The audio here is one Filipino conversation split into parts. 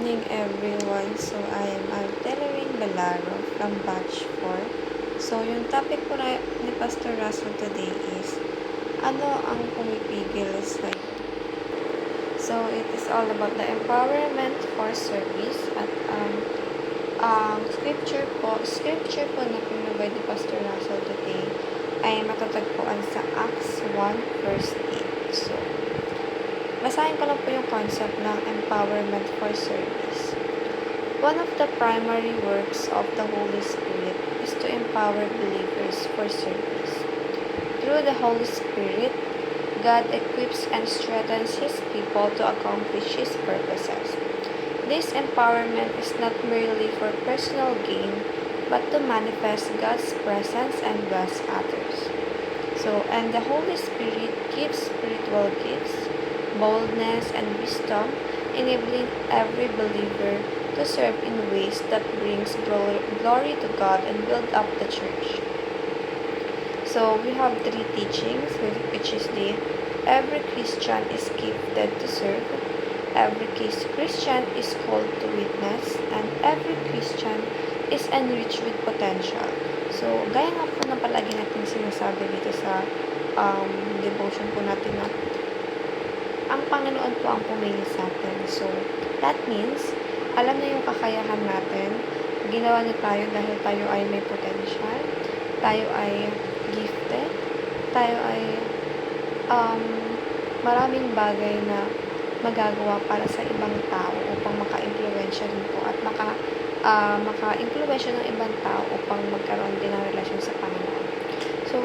evening, everyone. So, I am Altelerine Balaro from Batch 4. So, yung topic po ni Pastor Russell today is, ano ang pumipigil sa'yo? So, it is all about the empowerment for service at ang scripture po na pinrovide ni Pastor Russell today ay matatagpuan sa Acts 1 verse 8. So, basahin ko lang po yung concept ng empowerment for service. One of the primary works of the Holy Spirit is to empower believers for service. Through the Holy Spirit, God equips and strengthens His people to accomplish His purposes. This empowerment is not merely for personal gain, but to manifest God's presence and bless others. And the Holy Spirit gives spiritual gifts, boldness, and wisdom, enabling every believer to serve in ways that brings glory to God and build up the church. So we have three teachings, which is every Christian is gifted to serve, every Christian is called to witness, and every Christian is enriched with potential. So, gaya nga po na palagi natin sinasabi dito sa devotion po natin na ang Panginoon po ang pumili sa atin. So, that means, alam na yung kakayahan natin, ginawa niya tayo dahil tayo ay may potential, tayo ay gifted, tayo ay maraming bagay na magagawa para sa ibang tao upang maka-impluwensya rin po at maka-impluwensya ng ibang tao upang magkaroon din ng relasyon sa Panginoon. So,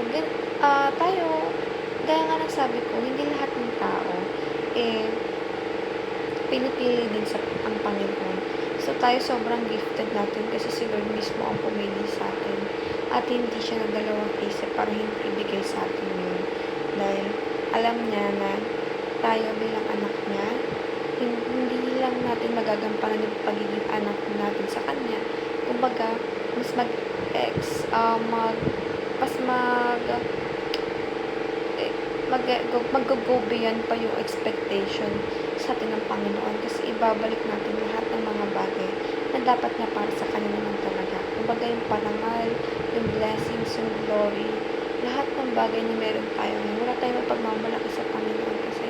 tayo, gaya nga nagsabi ko, hindi lahat ng tao pinipili din ang Panginoon. So, tayo sobrang gifted natin kasi si Lord mismo ang pumili sa atin at hindi siya nagdalawang isip para hindi ibigay sa atin yun. Dahil alam niya na tayo bilang anak niya, hindi lang natin magagampanan yung pagiging anak natin sa kanya. Kumbaga, mas mag-go beyond pa yung expectation sa atin ng Panginoon kasi ibabalik natin lahat ng mga bagay na dapat na para sa kanya naman talaga. Kumbaga yung parangal, yung blessings, yung glory, lahat ng bagay na meron tayo ngayon. Wala tayong mapagmamalaki sa Panginoon kasi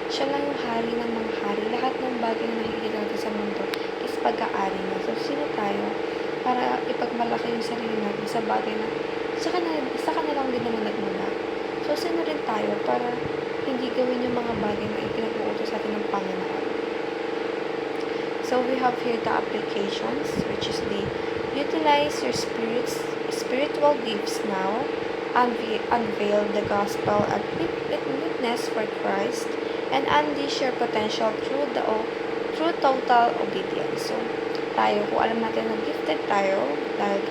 siya lang yung hari ng mga hari. Lahat ng bagay na nakikita natin sa mundo is pagka-ari na. So, sino tayo para ipagmalaki yung sarili natin sa bagay na sa kanya lang din naman nagmula. So, sino rin tayo para hindi gawin yung mga bagay na ipinag-uutos sa atin ng Panginoon. So, we have here the applications, which is utilize your spiritual gifts now, unveil the gospel and witness for Christ, and unleash your potential through total obedience. So, tayo, kung alam natin na gifted tayo, dahil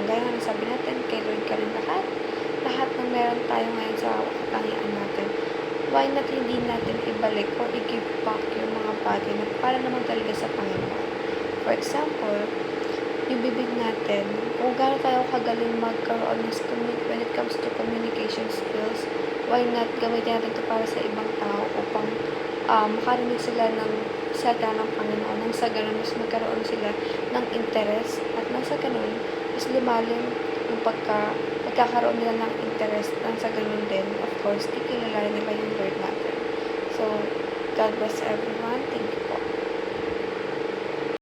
gaya nga sabi natin, kay Lord ka rin lahat ng meron tayo ngayon sa katangian natin, why not hindi natin ibalik or i-give back yung mga bagay na para naman talaga sa Panginoon. For example, yung bibig natin, kung gano'n tayo kagaling magkaroon when it comes to communication skills, why not gamitin natin ito para sa ibang tao upang makarinig sila ng salita ng Panginoon, nang sa ganun mas magkaroon sila ng interest at nang sa ganun mas lumalim yung pagkakaroon nila ng interest, nang sa ganun din of course kikilala nila yung Lord natin. So God bless everyone. Thank you po.